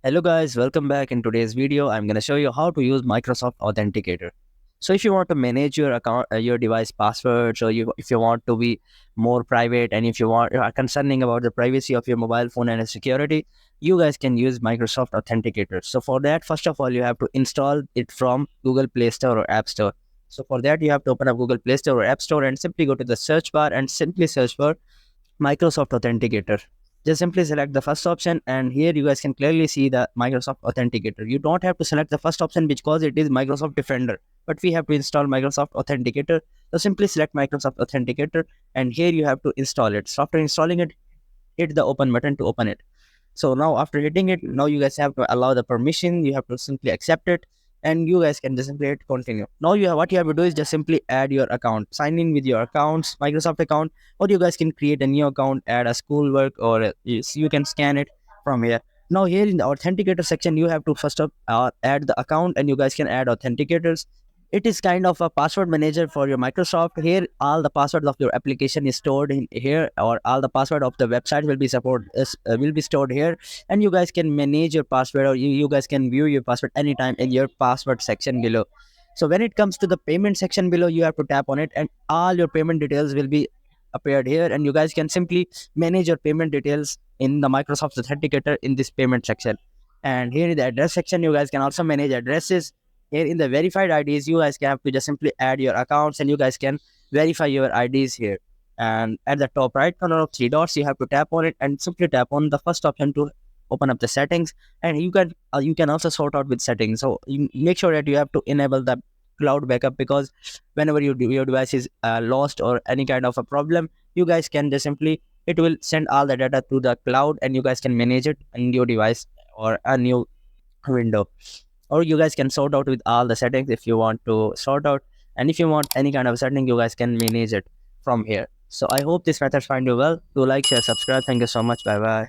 Hello guys, welcome back. In today's video, I'm going to show you how to use Microsoft Authenticator. So if you want to manage your account, your device passwords, or if you want to be more private, and if you are concerning about the privacy of your mobile phone and its security, you guys can use Microsoft Authenticator. So for that, first of all, you have to install it from Google Play Store or App Store. So for that, you have to open up Google Play Store or App Store and simply go to the search bar and simply search for Microsoft Authenticator. Just simply select the first option, and here you guys can clearly see the Microsoft Authenticator. You don't have to select the first option because it is Microsoft Defender, but we have to install Microsoft Authenticator. So simply select Microsoft Authenticator, and here you have to install it. So after installing it, hit the open button to open it. So now after hitting it, now you guys have to allow the permission. You have to simply accept it, and you guys can just simply hit continue. Now you have what you have to do is just simply add your account, sign in with your accounts, Microsoft account, or you guys can create a new account, add a schoolwork, or you can scan it from here. Now here in the authenticator section, you have to first up add the account, and you guys can add authenticators. It is kind of a password manager for your Microsoft. Here all the passwords of your application is stored in here, or all the password of the website will be stored here, and you guys can manage your password, or you guys can view your password anytime in your password section below. So when it comes to the payment section below, you have to tap on it, and all your payment details will be appeared here, and you guys can simply manage your payment details in the Microsoft Authenticator in this payment section. And here in the address section, you guys can also manage addresses. Here in the verified IDs, you guys can have to just simply add your accounts, and you guys can verify your IDs here. And at the top right corner of three dots, you have to tap on it and simply tap on the first option to open up the settings. And you can also sort out with settings. So you make sure that you have to enable the cloud backup, because whenever your device is lost or any kind of a problem, you guys can just simply, it will send all the data to the cloud, and you guys can manage it in your device or a new window. Or you guys can sort out with all the settings if you want to sort out, and if you want any kind of setting, you guys can manage it from here. So I hope this method find you well. Do like, share, subscribe. Thank you so much. Bye bye.